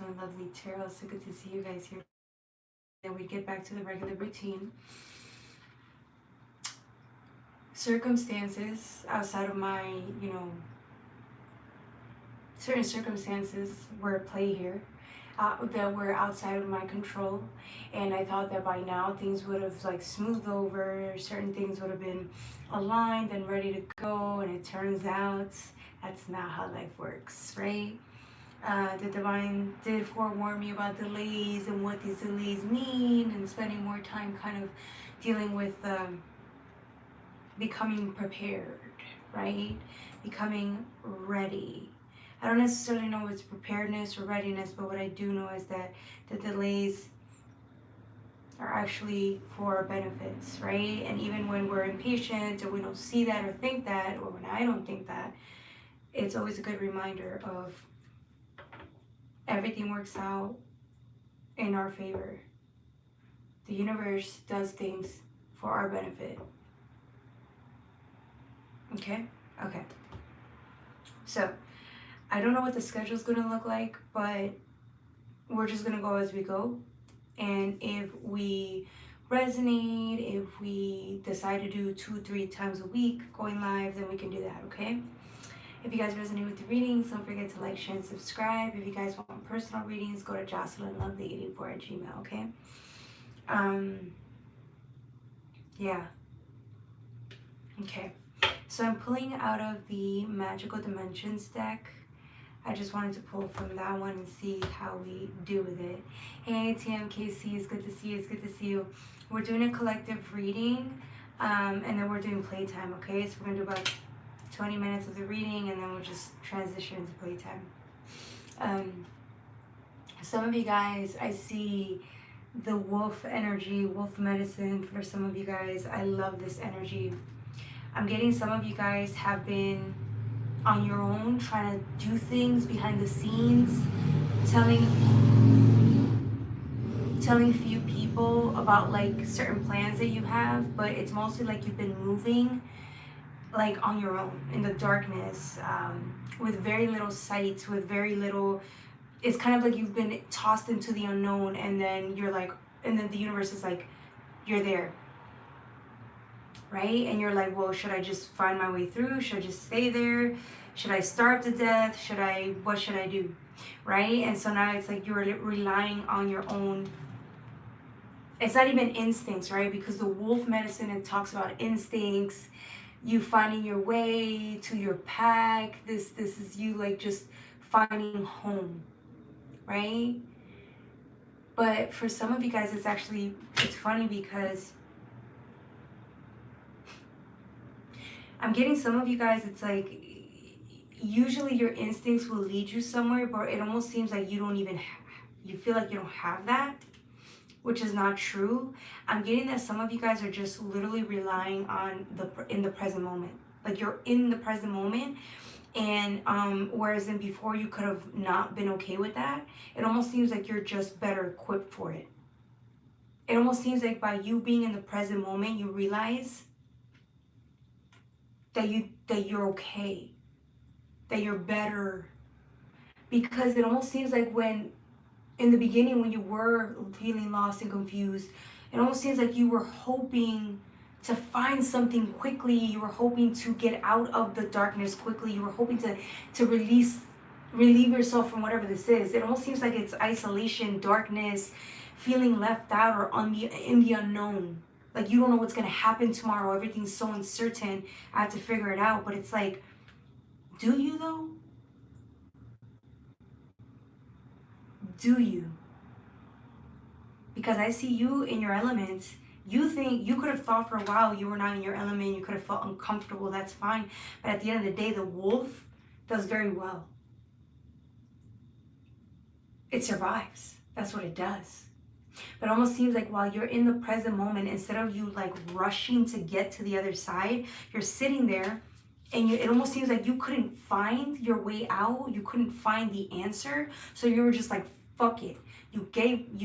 Jocelyn Lovely Tarot. So good to see you guys here. Then we get back to the regular routine. Circumstances outside of my, certain circumstances were at play here that were outside of my control. And I thought that by now things would have like smoothed over, certain things would have been aligned and ready to go. And it turns out that's not how life works, right? The divine did forewarn me about delays and what these delays mean, and spending more time kind of dealing with becoming prepared, right? Becoming ready. I don't necessarily know if it's preparedness or readiness, but what I do know is that the delays are actually for our benefits, right? And even when we're impatient or we don't see that or think that, or when I don't think that, it's always a good reminder of everything works out in our favor. The universe does things for our benefit. Okay? Okay. So, I don't know what the schedule is going to look like, but we're just going to go as we go. And if we resonate, if we decide to do 2-3 times a week going live, then we can do that, okay? If you guys resonate with the readings, don't forget to like, share, and subscribe. If you guys want personal readings, go to jocelynlovely84@gmail, okay? Yeah. Okay. So I'm pulling out of the Magical Dimensions deck. I just wanted to pull from that one and see how we do with it. Hey, TMKC, it's good to see you. It's good to see you. We're doing a collective reading, and then we're doing playtime, okay? So we're going to do about 20 minutes of the reading, and then we'll just transition into playtime. Some of you guys, I see the wolf energy, wolf medicine for some of you guys. I love this energy. I'm getting some of you guys have been on your own trying to do things behind the scenes, telling few people about like certain plans that you have, but it's mostly like you've been moving like on your own in the darkness, with very little sight, with very little, it's kind of like you've been tossed into the unknown, and then you're like, and then the universe is like, you're there, right? And you're like, well, should I just find my way through? Should I just stay there? Should I starve to death? What should I do? Right? And so now it's like you're relying on your own. It's not even instincts, right? Because the wolf medicine, it talks about instincts, you finding your way to your pack. This is you like just finding home, right? But for some of you guys, it's funny because I'm getting some of you guys, it's like, usually your instincts will lead you somewhere, but it almost seems like you don't even you feel like you don't have that, which is not true. I'm getting that some of you guys are just literally relying on in the present moment. Like you're in the present moment, and whereas in before you could have not been okay with that. It almost seems like you're just better equipped for it. It almost seems like by you being in the present moment, you realize that you're okay, that you're better. Because it almost seems like when in the beginning, when you were feeling lost and confused, it almost seems like you were hoping to find something quickly. You were hoping to get out of the darkness quickly. You were hoping to relieve yourself from whatever this is. It almost seems like it's isolation, darkness, feeling left out or in the unknown. Like you don't know what's going to happen tomorrow. Everything's so uncertain. I have to figure it out. But it's like, do you though? Do you? Because I see you in your element. You think you could have thought for a while you were not in your element, you could have felt uncomfortable, that's fine. But at the end of the day, the wolf does very well. It survives. That's what it does. But it almost seems like while you're in the present moment, instead of you like rushing to get to the other side, you're sitting there and it almost seems like you couldn't find your way out. You couldn't find the answer. So you were just like, fuck it. You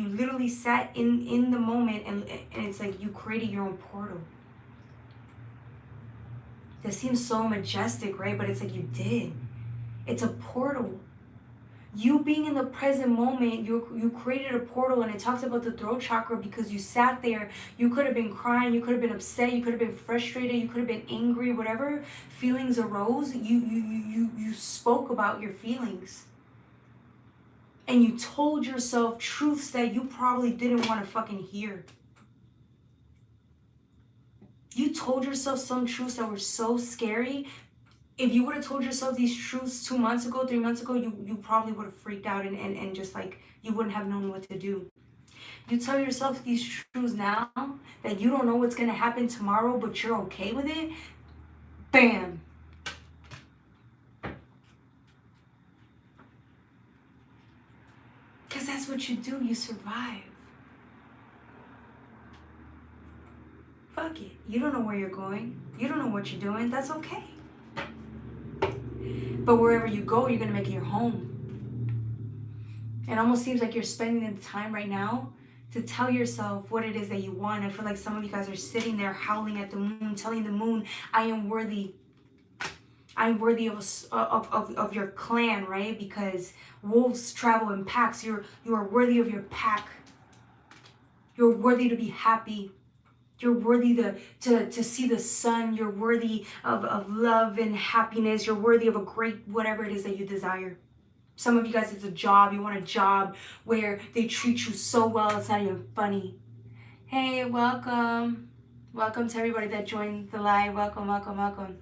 literally sat in the moment, and it's like you created your own portal. That seems so majestic, right? But it's like you did. It's a portal. You being in the present moment, you created a portal, and it talks about the throat chakra because you sat there. You could have been crying, you could have been upset, you could have been frustrated, you could have been angry, whatever feelings arose, you spoke about your feelings. And you told yourself truths that you probably didn't want to fucking hear. You told yourself some truths that were so scary. If you would have told yourself these truths 2 months ago, 3 months ago, you probably would have freaked out and just like, you wouldn't have known what to do. You tell yourself these truths now that you don't know what's going to happen tomorrow, but you're okay with it. Bam. Because that's what you do. You survive. Fuck it. You don't know where you're going. You don't know what you're doing. That's okay. But wherever you go, you're going to make it your home. It almost seems like you're spending the time right now to tell yourself what it is that you want. I feel like some of you guys are sitting there howling at the moon, telling the moon, I am worthy. I'm worthy of your clan, right? Because wolves travel in packs. You are worthy of your pack. You're worthy to be happy. You're worthy to see the sun. You're worthy of love and happiness. You're worthy of a great whatever it is that you desire. Some of you guys, it's a job. You want a job where they treat you so well, it's not even funny. Hey, welcome. Welcome to everybody that joined the live. Welcome, welcome, welcome.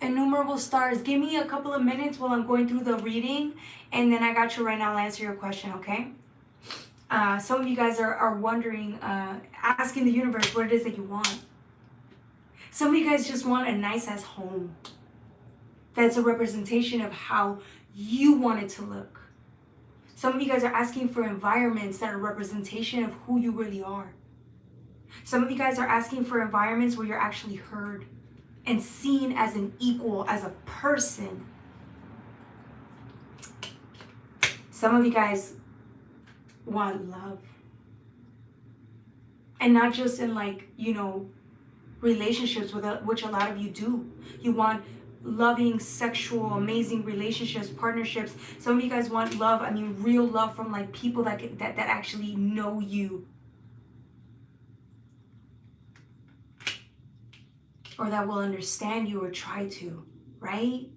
Innumerable stars. Give me a couple of minutes while I'm going through the reading, and then I got you right now. I'll answer your question, okay? Some of you guys are wondering, asking the universe what it is that you want. Some of you guys just want a nice-ass home. That's a representation of how you want it to look. Some of you guys are asking for environments that are a representation of who you really are. Some of you guys are asking for environments where you're actually heard and seen as an equal, as a person. Some of you guys want love. And not just in relationships, which a lot of you do. You want loving, sexual, amazing relationships, partnerships. Some of you guys want love, real love from people that actually know you. Or that will understand you or try to, right?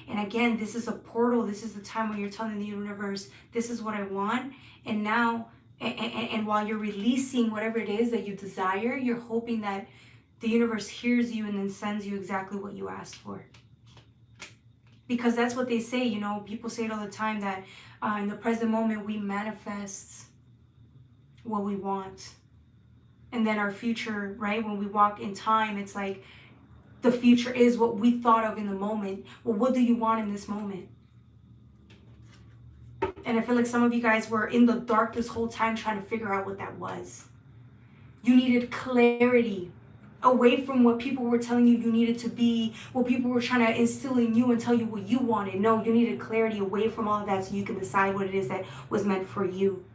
And again, this is a portal. This is the time when you're telling the universe, this is what I want. And now, and while you're releasing whatever it is that you desire, you're hoping that the universe hears you and then sends you exactly what you asked for. Because that's what they say, people say it all the time that in the present moment we manifest what we want. And then our future, right? When we walk in time, it's like the future is what we thought of in the moment. Well, what do you want in this moment? And I feel like some of you guys were in the dark this whole time trying to figure out what that was. You needed clarity. Away from what people were telling you needed to be, what people were trying to instill in you and tell you what you wanted. No, you needed clarity away from all of that so you can decide what it is that was meant for you.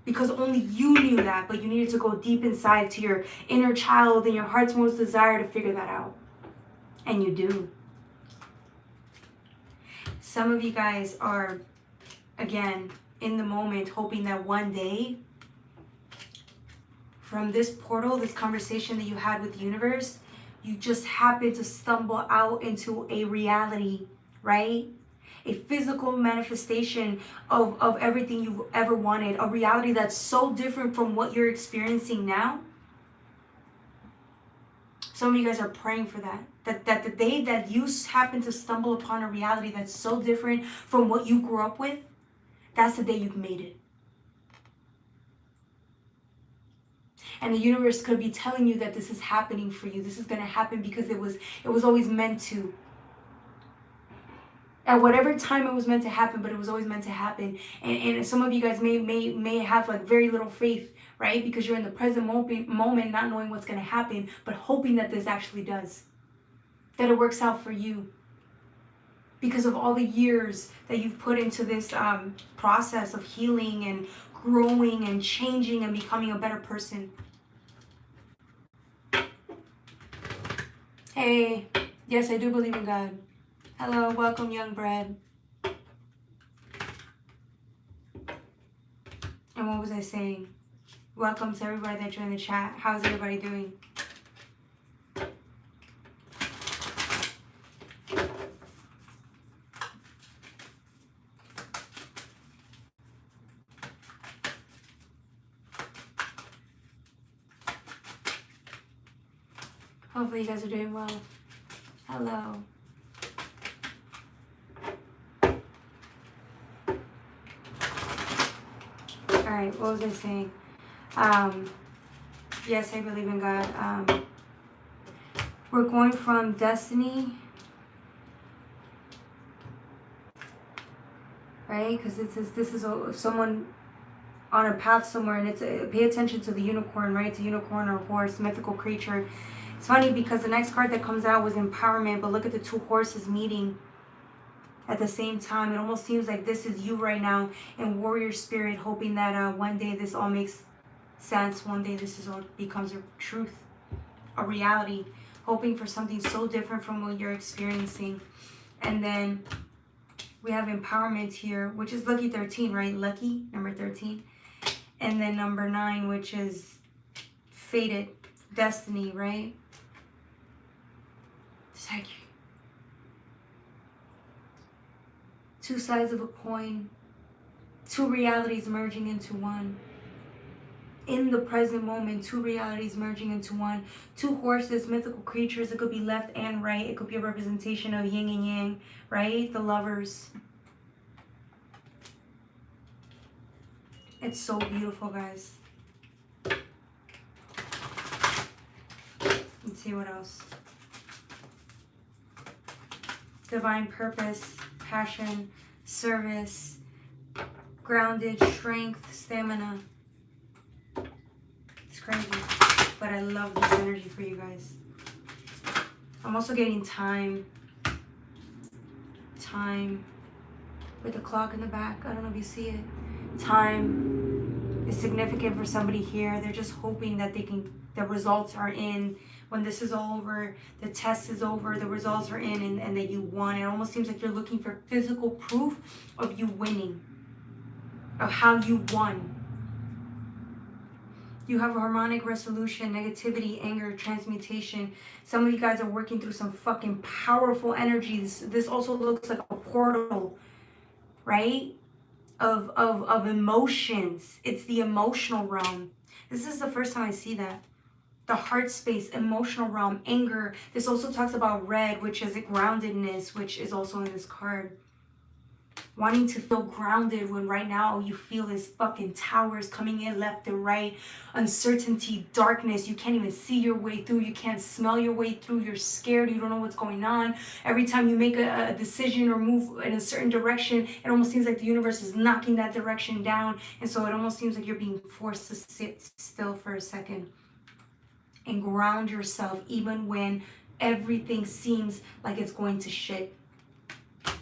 Because only you knew that, but you needed to go deep inside to your inner child and your heart's most desire to figure that out. And you do. Some of you guys are, again, in the moment, hoping that one day, from this portal, this conversation that you had with the universe, you just happen to stumble out into a reality, right? A physical manifestation of everything you've ever wanted. A reality that's so different from what you're experiencing now. Some of you guys are praying for that. That the day that you happen to stumble upon a reality that's so different from what you grew up with, that's the day you've made it. And the universe could be telling you that this is happening for you. This is going to happen because it was always meant to. At whatever time it was meant to happen, but it was always meant to happen. And some of you guys may have very little faith, right? Because you're in the present moment, not knowing what's going to happen, but hoping that this actually does. That it works out for you. Because of all the years that you've put into this process of healing and growing and changing and becoming a better person. Hey, yes, I do believe in God. Hello, welcome, young bread. And what was I saying? Welcome to everybody that joined the chat. How's everybody doing? Hopefully you guys are doing well. Hello. Alright, what was I saying? Yes, I believe in God. We're going from destiny, right? Because this is someone on a path somewhere, and it's pay attention to the unicorn, right? It's a unicorn or a horse, mythical creature. It's funny because the next card that comes out was empowerment, but look at the two horses meeting at the same time. It almost seems like this is you right now in warrior spirit, hoping that one day this all makes sense. One day this is all becomes a truth, a reality, hoping for something so different from what you're experiencing. And then we have empowerment here, which is lucky 13, right? Lucky, number 13. And then number 9, which is fated, destiny, right? It's like two sides of a coin, two realities merging into one. In the present moment, two realities merging into one. Two horses, mythical creatures. It could be left and right. It could be a representation of yin and yang, right? The lovers. It's so beautiful, guys. Let's see what else. Divine purpose, passion, service, grounded, strength, stamina. It's crazy, but I love this energy for you guys. I'm also getting time with the clock in the back. I don't know if you see it. Time is significant for somebody here. They're just hoping that the results are in. When this is all over, the test is over, the results are in, and that you won. It almost seems like you're looking for physical proof of you winning, of how you won. You have a harmonic resolution, negativity, anger, transmutation. Some of you guys are working through some fucking powerful energies. This also looks like a portal, right? Of emotions. It's the emotional realm. This is the first time I see that. The heart space, emotional realm, anger. This also talks about red, which is a groundedness, which is also in this card. Wanting to feel grounded when right now you feel this fucking towers coming in left and right. Uncertainty, darkness. You can't even see your way through. You can't smell your way through. You're scared. You don't know what's going on. Every time you make a decision or move in a certain direction, it almost seems like the universe is knocking that direction down. And so it almost seems like you're being forced to sit still for a second and ground yourself even when everything seems like it's going to shit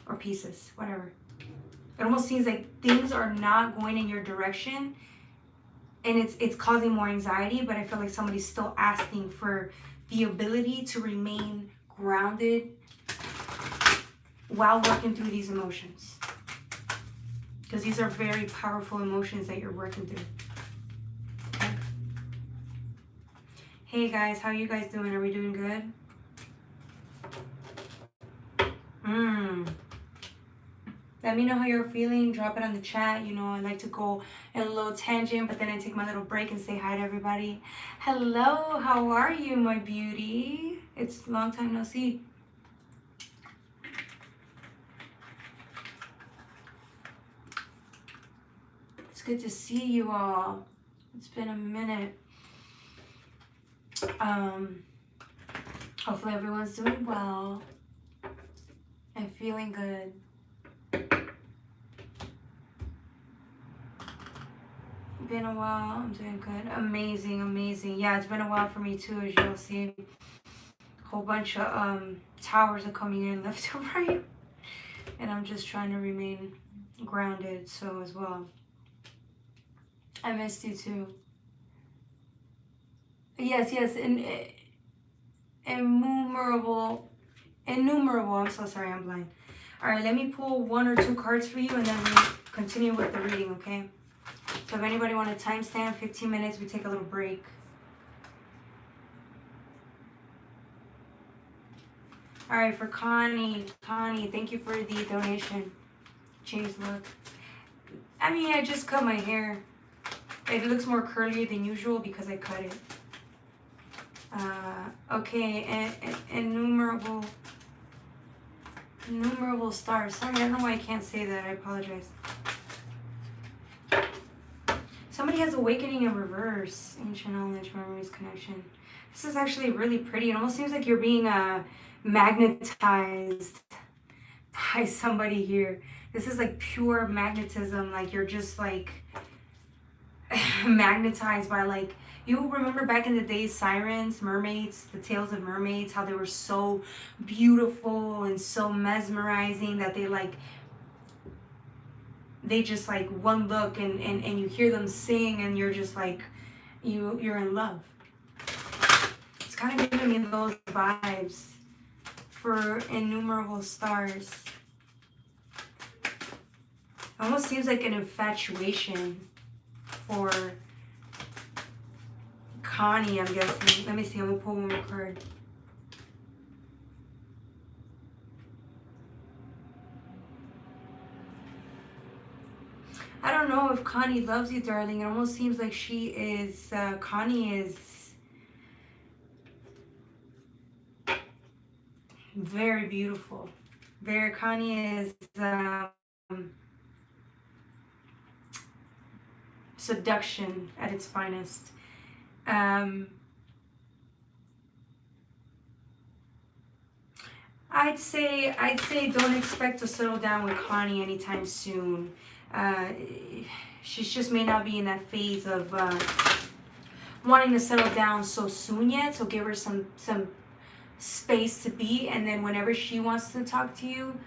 or pieces, whatever. It almost seems like things are not going in your direction and it's causing more anxiety, but I feel like somebody's still asking for the ability to remain grounded while working through these emotions. Because these are very powerful emotions that you're working through. Okay? Hey guys, how are you guys doing? Are we doing good? Let me know how you're feeling. Drop it on the chat. You know, I like to go in a little tangent, but then I take my little break and say hi to everybody. Hello, how are you, my beauty? It's a long time no see. It's good to see you all. It's been a minute. Hopefully everyone's doing well and feeling good. Been a while. I'm doing good. Amazing, amazing. Yeah, it's been a while for me too, as you'll see. A whole bunch of towers are coming in left and right, and I'm just trying to remain grounded. So as well, I missed you too. Yes, innumerable Innumerable. I'm so sorry, I'm blind. All right, let me pull 1 or 2 cards for you and then we continue with the reading, okay? So if anybody want to timestamp, 15 minutes, we take a little break. All right, for Connie, thank you for the donation. Change look. I mean, I just cut my hair. It looks more curly than usual because I cut it. Okay, and innumerable stars. Sorry, I don't know why I can't say that. I apologize. Somebody has awakening in reverse. Ancient knowledge, memories, connection. This is actually really pretty. It almost seems like you're being magnetized by somebody here. This is like pure magnetism. Like you're just like magnetized by like, you remember back in the days, sirens, mermaids, the tales of mermaids, how they were so beautiful and so mesmerizing that they just like one look and you hear them sing and you're just like, you're in love. It's kind of giving me those vibes for innumerable stars. It almost seems like an infatuation for Connie, I'm guessing. Let me see, I'm gonna pull one more card. I don't know if Connie loves you, darling. It almost seems like she is, Connie is very beautiful. Connie is seduction at its finest. I'd say don't expect to settle down with Connie anytime soon. She's just may not be in that phase of wanting to settle down so soon yet. So give her some space to be, and then whenever she wants to talk to you,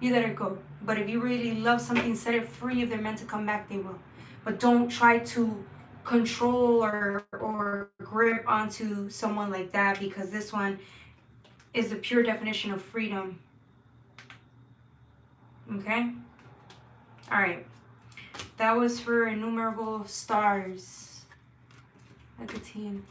you let her go. But if you really love something, set it free. If they're meant to come back, they will. But don't try to control or grip onto someone like that, because this one is the pure definition of freedom. Okay? All right. That was for innumerable stars. Like a teen.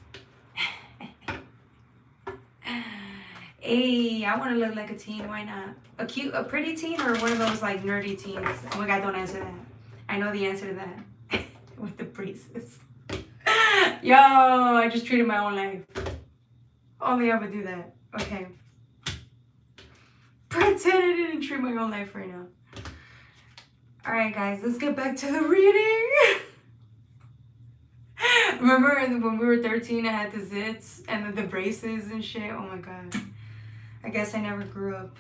Hey, I want to look like a teen. Why not? A pretty teen, or one of those like nerdy teens? Oh my God, don't answer that. I know the answer to that. With the braces. Yo, I just treated my own life. Only I would do that. Okay. Pretend I didn't treat my own life right now. Alright guys, let's get back to the reading. Remember when we were 13, I had the zits and the braces and shit? Oh my God. I guess I never grew up.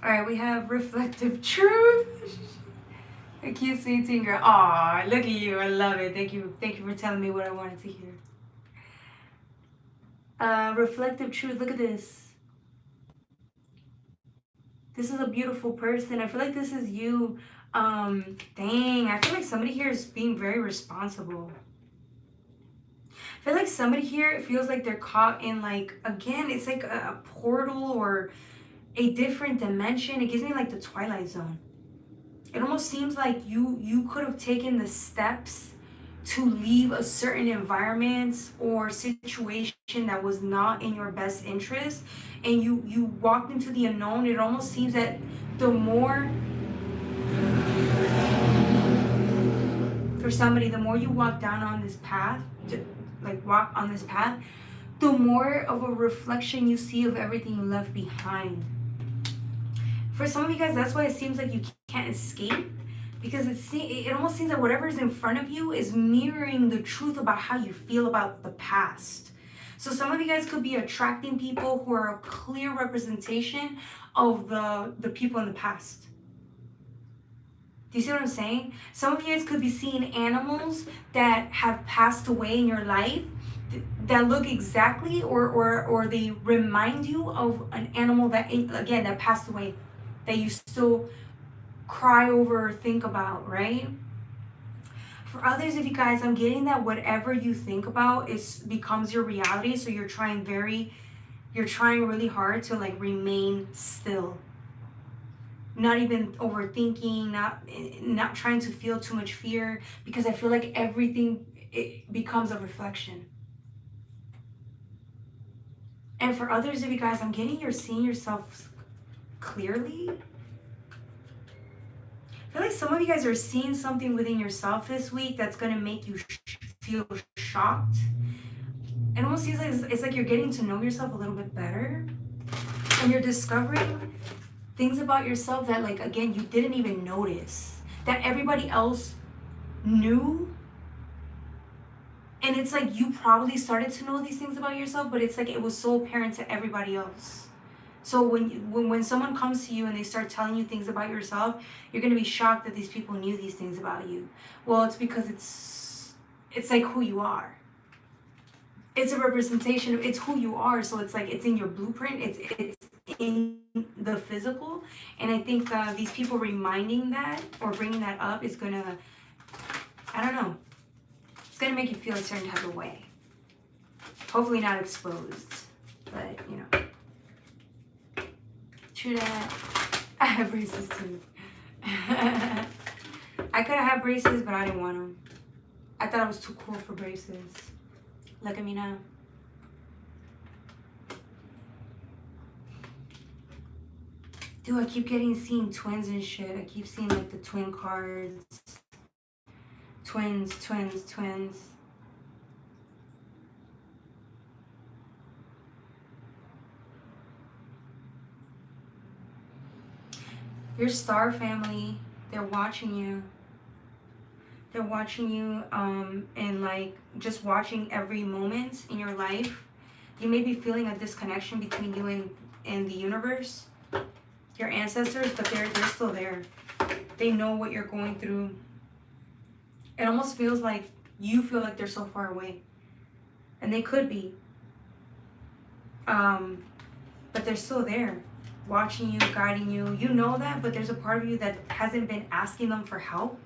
Alright, we have reflective truth. A cute, sweet teen girl. Aw, look at you. I love it. Thank you for telling me what I wanted to hear. Reflective truth. Look at this. This is a beautiful person. I feel like this is you. Dang. I feel like somebody here is being very responsible. I feel like somebody here feels like they're caught in like, again, it's like a portal or a different dimension. It gives me like the Twilight Zone. It almost seems like you could have taken the steps to leave a certain environment or situation that was not in your best interest, and you walked into the unknown. It almost seems that the more, for somebody, the more you walk down on this path, the more of a reflection you see of everything you left behind. For some of you guys, that's why it seems like you can't escape, because it almost seems that whatever is in front of you is mirroring the truth about how you feel about the past. So some of you guys could be attracting people who are a clear representation of the people in the past. Do you see what I'm saying? Some of you guys could be seeing animals that have passed away in your life that look exactly or they remind you of an animal that, again, that passed away, that you still cry over or think about, right? For others of you guys, I'm getting that whatever you think about becomes your reality. So you're trying really hard to like remain still. Not even overthinking, not trying to feel too much fear, because I feel like everything, it becomes a reflection. And for others of you guys, I'm getting you're seeing yourself clearly. I feel like some of you guys are seeing something within yourself this week that's going to make you feel shocked. It almost seems like it's like you're getting to know yourself a little bit better. And you're discovering things about yourself that, like, again, you didn't even notice. That everybody else knew. And it's like you probably started to know these things about yourself, but it's like it was so apparent to everybody else. So when someone comes to you and they start telling you things about yourself, you're going to be shocked that these people knew these things about you. Well, it's because it's like who you are. It's a representation of, it's who you are. So it's like it's in your blueprint. It's in the physical. And I think these people reminding that or bringing that up is going to, I don't know, it's going to make you feel a certain type of way. Hopefully not exposed, but you know. True that. I have braces too. I could have had braces, but I didn't want them. I thought I was too cool for braces. Look at me now. Dude, I keep seeing twins and shit. I keep seeing like the twin cards. Twins. Your star family, they're watching you. They're watching you and like just watching every moment in your life. You may be feeling a disconnection between you and the universe, your ancestors, but they're still there. They know what you're going through. It almost feels like you feel like they're so far away. And they could be. But they're still there. Watching you, guiding you. You know that, but there's a part of you that hasn't been asking them for help.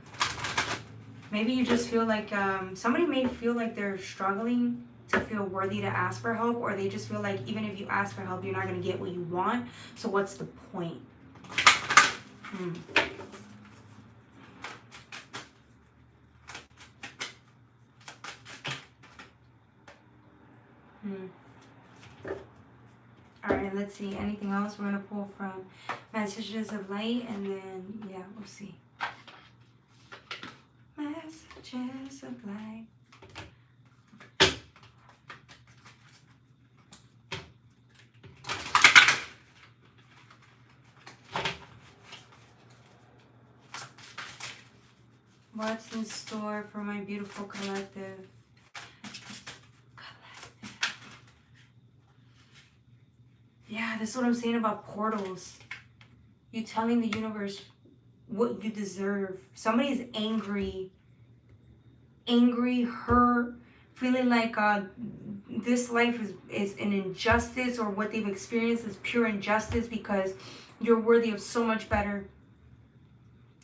Maybe you just feel like somebody may feel like they're struggling to feel worthy to ask for help, or they just feel like even if you ask for help, you're not going to get what you want. So what's the point? Alright, let's see. Anything else? We're going to pull from Messages of Light, and then, yeah, we'll see. Messages of Light. What's in store for my beautiful collective? Yeah, this is what I'm saying about portals. You telling the universe what you deserve. Somebody's angry, hurt, feeling like this life is an injustice, or what they've experienced is pure injustice because you're worthy of so much better.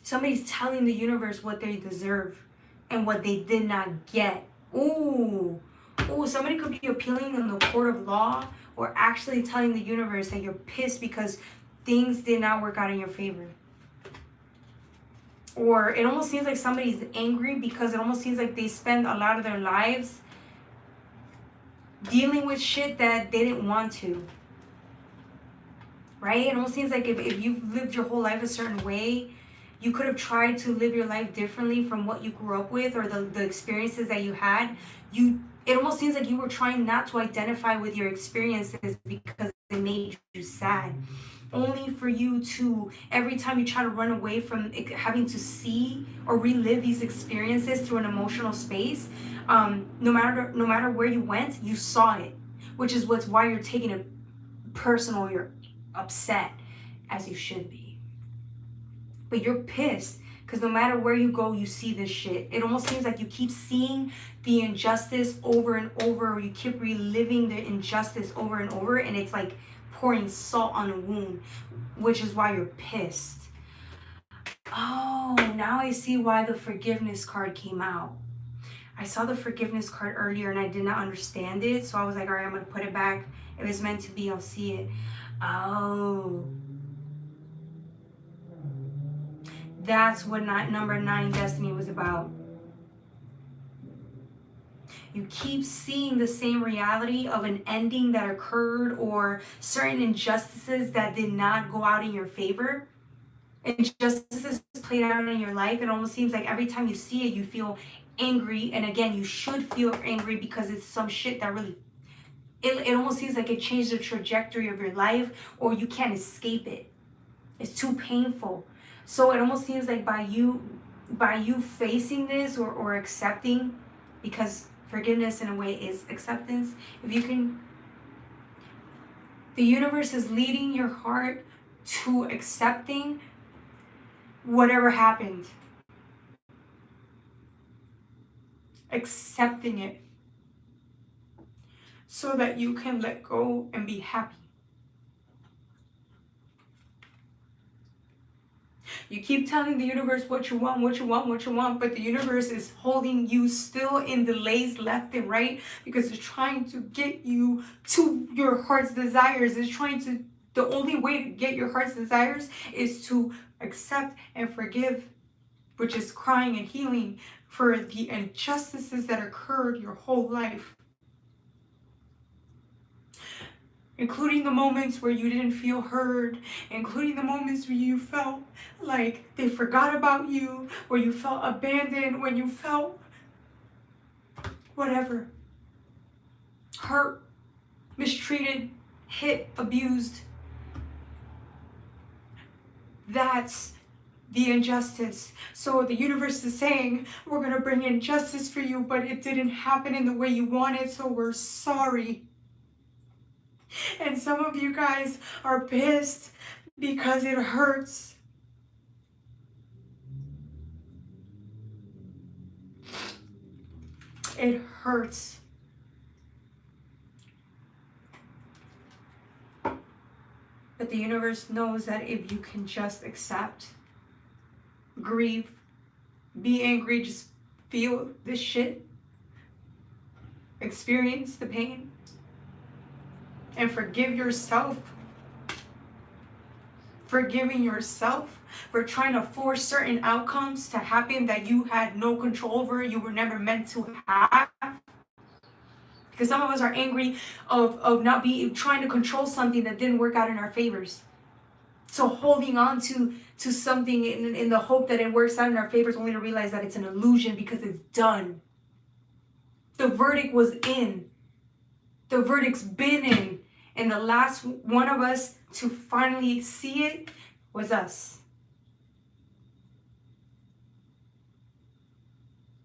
Somebody's telling the universe what they deserve and what they did not get. Ooh, somebody could be appealing in the court of law, or actually telling the universe that you're pissed because things did not work out in your favor. Or it almost seems like somebody's angry because it almost seems like they spend a lot of their lives dealing with shit that they didn't want to. Right? It almost seems like if you've lived your whole life a certain way, you could have tried to live your life differently from what you grew up with, or the experiences that you had. It almost seems like you were trying not to identify with your experiences because it made you sad. Only for you to, every time you try to run away from having to see or relive these experiences through an emotional space, no matter where you went, you saw it, which is why you're taking it personal. You're upset, as you should be. But you're pissed because no matter where you go, you see this shit. It almost seems like you keep seeing the injustice over and over, or you keep reliving the injustice over and over, and it's like pouring salt on a wound, which is why you're pissed. Oh, now I see why the forgiveness card came out. I saw the forgiveness card earlier and I did not understand it. So I was like, all right, I'm going to put it back. If it's meant to be, I'll see it. Oh. That's what number 9 destiny was about. You keep seeing the same reality of an ending that occurred or certain injustices that did not go out in your favor. Injustices played out in your life. It almost seems like every time you see it, you feel angry. And again, you should feel angry because it's some shit that really, it almost seems like it changed the trajectory of your life, or you can't escape it. It's too painful. So it almost seems like by you facing this or accepting, because forgiveness in a way is acceptance. If you can, the universe is leading your heart to accepting whatever happened. Accepting it so that you can let go and be happy. You keep telling the universe what you want, but the universe is holding you still in delays left and right because it's trying to get you to your heart's desires. The only way to get your heart's desires is to accept and forgive, which is crying and healing for the injustices that occurred your whole life. Including the moments where you didn't feel heard, including the moments where you felt like they forgot about you, where you felt abandoned, when you felt whatever, hurt, mistreated, hit, abused. That's the injustice. So the universe is saying, we're going to bring in justice for you, but it didn't happen in the way you wanted, so we're sorry. And some of you guys are pissed because it hurts. It hurts. But the universe knows that if you can just accept, grieve, be angry, just feel this shit, experience the pain, and forgive yourself. Forgiving yourself for trying to force certain outcomes to happen that you had no control over, you were never meant to have. Because some of us are angry of not trying to control something that didn't work out in our favors. So holding on to something in the hope that it works out in our favors, only to realize that it's an illusion because it's done. The verdict was in. The verdict's been in. And the last one of us to finally see it was us.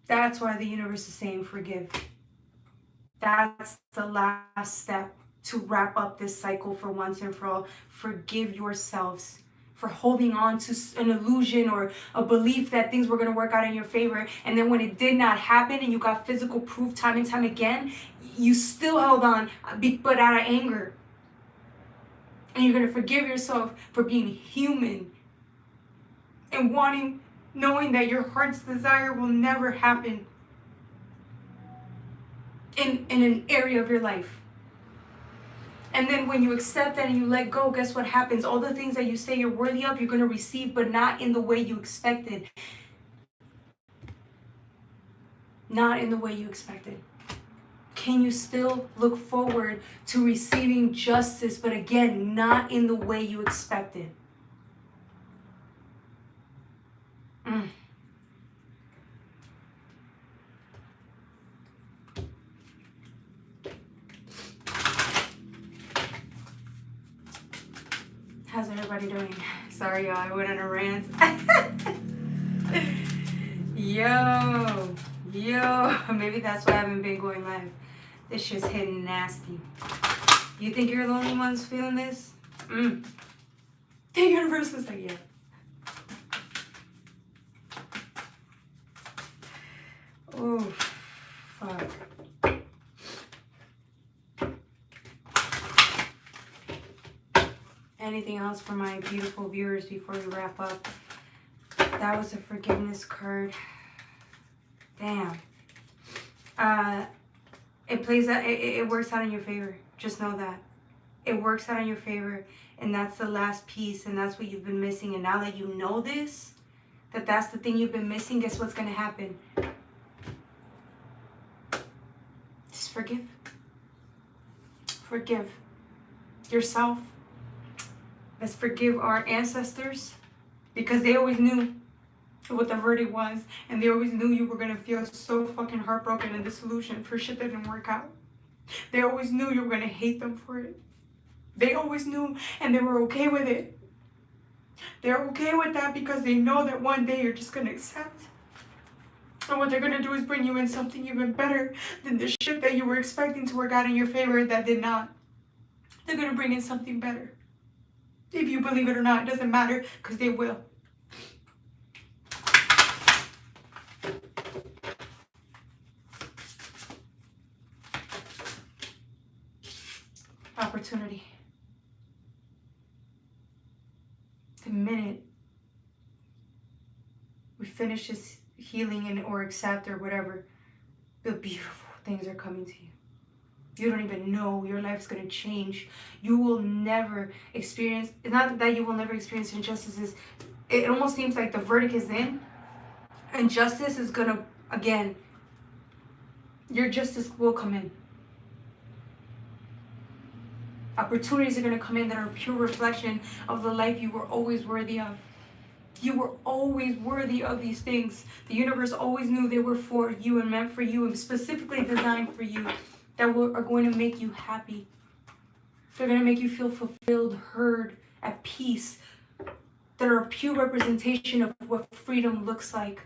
That's why the universe is saying forgive. That's the last step to wrap up this cycle for once and for all. Forgive yourselves for holding on to an illusion or a belief that things were going to work out in your favor. And then when it did not happen and you got physical proof time and time again, you still held on, but out of anger. And you're going to forgive yourself for being human and knowing that your heart's desire will never happen in an area of your life. And then when you accept that and you let go, guess what happens? All the things that you say you're worthy of, you're going to receive, but not in the way you expected. Not in the way you expected. Can you still look forward to receiving justice, but again, not in the way you expected? How's everybody doing? Sorry, y'all, I went on a rant. Yo, maybe that's why I haven't been going live. This shit's hitting nasty. You think you're the only ones feeling this? The universe is like, yeah. Oh, fuck. Anything else for my beautiful viewers before we wrap up? That was a forgiveness card. Damn. It plays out, it works out in your favor. Just know that. It works out in your favor. And that's the last piece. And that's what you've been missing. And now that you know this, that's the thing you've been missing, guess what's going to happen? Just forgive. Forgive yourself. Let's forgive our ancestors, because they always knew what the verdict was, and they always knew you were going to feel so fucking heartbroken and disillusioned for shit that didn't work out. They always knew you were going to hate them for it. They always knew, and they were okay with it. They're okay with that because they know that one day you're just going to accept. And what they're going to do is bring you in something even better than the shit that you were expecting to work out in your favor that did not. They're going to bring in something better. If you believe it or not, it doesn't matter, because they will. Opportunity. The minute we finish this healing and or accept or whatever, the beautiful things are coming to you. You don't even know. Your life's going to change. You will never experience, it's not that you will never experience injustices. It almost seems like the verdict is in, and justice is going to, again, your justice will come in. Opportunities are going to come in that are a pure reflection of the life you were always worthy of. You were always worthy of these things. The universe always knew they were for you and meant for you and specifically designed for you, that are going to make you happy. They're going to make you feel fulfilled, heard, at peace. That are a pure representation of what freedom looks like,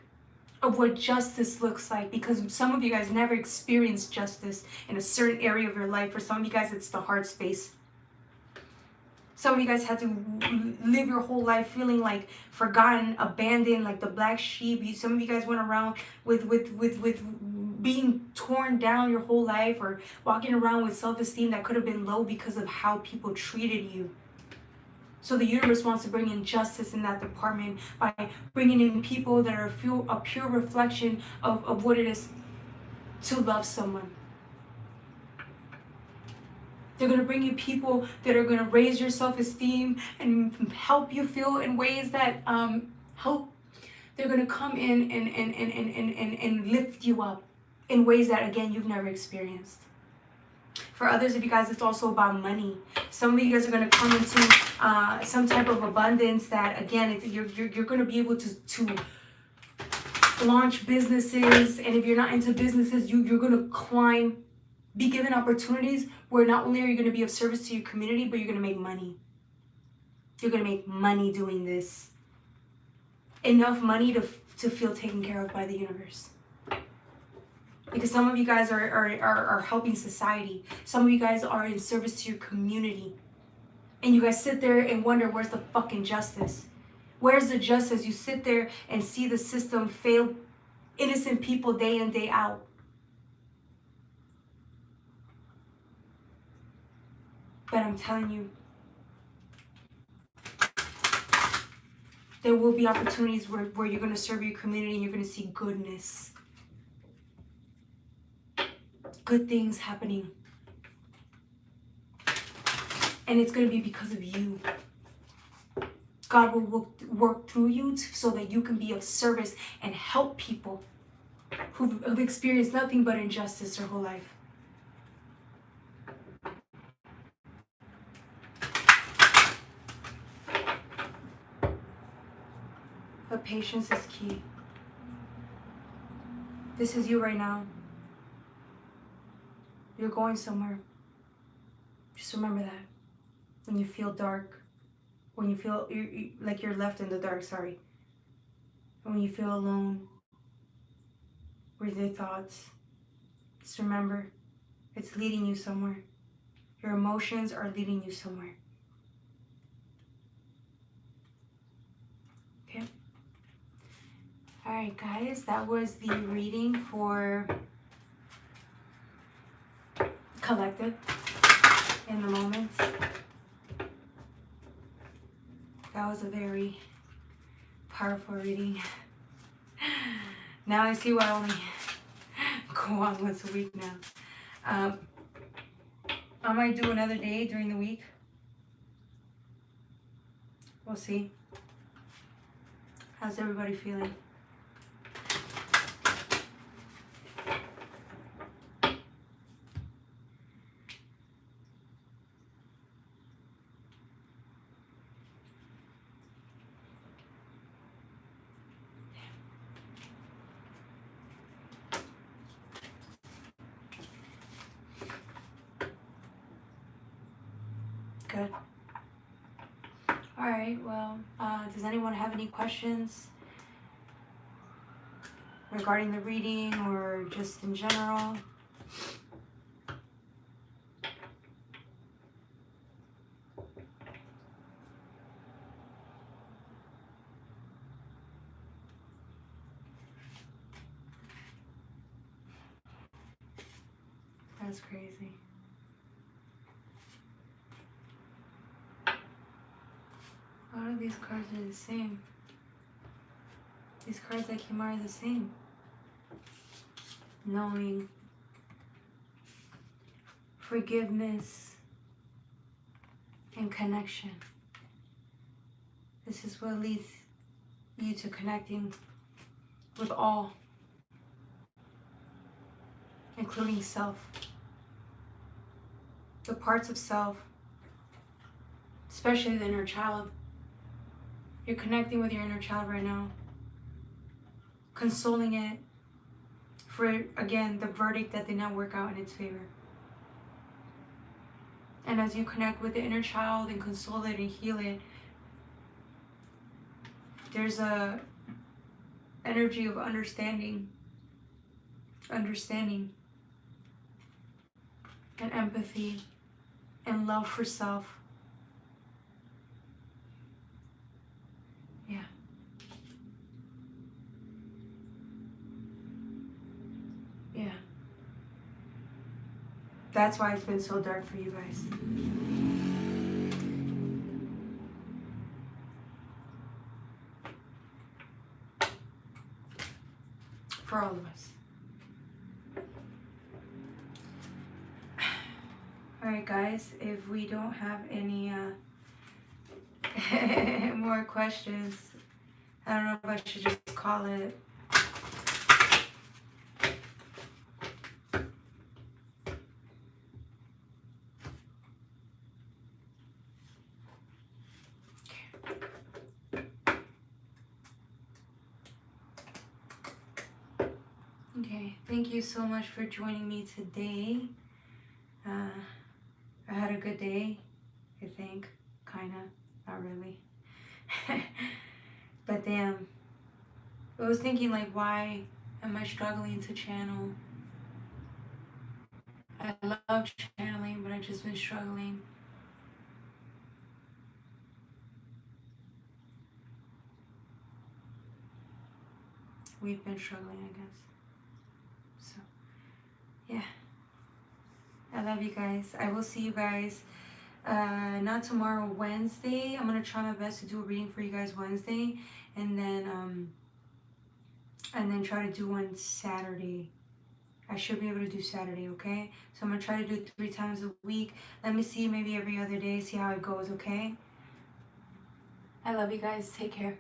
of what justice looks like. Because some of you guys never experienced justice in a certain area of your life. For some of you guys, it's the heart space. Some of you guys had to live your whole life feeling like forgotten, abandoned, like the black sheep. Some of you guys went around with being torn down your whole life, or walking around with self-esteem that could have been low because of how people treated you. So the universe wants to bring in justice in that department by bringing in people that are a pure reflection of what it is to love someone. They're going to bring you people that are going to raise your self-esteem and help you feel in ways that help. They're going to come in and lift you up in ways that, again, you've never experienced. For others of you guys, it's also about money. Some of you guys are going to come into some type of abundance that, again, you're going to be able to launch businesses. And if you're not into businesses, you're going to climb, be given opportunities where not only are you going to be of service to your community, but you're going to make money. You're going to make money doing this. Enough money to feel taken care of by the universe. Because some of you guys are helping society. Some of you guys are in service to your community. And you guys sit there and wonder, where's the fucking justice? Where's the justice? You sit there and see the system fail innocent people day in, day out. But I'm telling you, there will be opportunities where you're going to serve your community and you're going to see goodness. Good things happening. And it's going to be because of you. God will work through you so that you can be of service and help people who've experienced nothing but injustice their whole life. But patience is key. This is you right now. You're going somewhere. Just remember that. When you feel dark, when you feel like you're left in the dark, sorry. When you feel alone with your thoughts, just remember, it's leading you somewhere. Your emotions are leading you somewhere. Okay? Alright guys, that was the reading for Collective in the Moments. Powerful reading. Now I see why I only go on once a week now. I might do another day during the week. We'll see. How's everybody feeling? Good. All right, well, does anyone have any questions regarding the reading or just in general? That's crazy. A lot of these cards are the same. These cards that came out are the same. Knowing, forgiveness, and connection. This is what leads you to connecting with all, including self. The parts of self, especially the inner child. You're connecting with your inner child right now, consoling it for, again, the verdict that did not work out in its favor. And as you connect with the inner child and console it and heal it, there's a energy of understanding and empathy and love for self. Yeah. Yeah. That's why it's been so dark for you guys. For all of us. Alright guys, if we don't have any more questions, I don't know if I should just call it. Okay, thank you so much for joining me today. I had a good day, I think. Kinda, not really. But damn, I was thinking like, why am I struggling to channel? I love channeling, but I've just been struggling. We've been struggling, I guess. So, yeah. I love you guys. I will see you guys not tomorrow, Wednesday. I'm gonna try my best to do a reading for you guys Wednesday, and then try to do one Saturday. I should be able to do Saturday, okay? So I'm gonna try to do it 3 times a week. Let me see, maybe every other day, see how it goes, okay? I love you guys. Take care.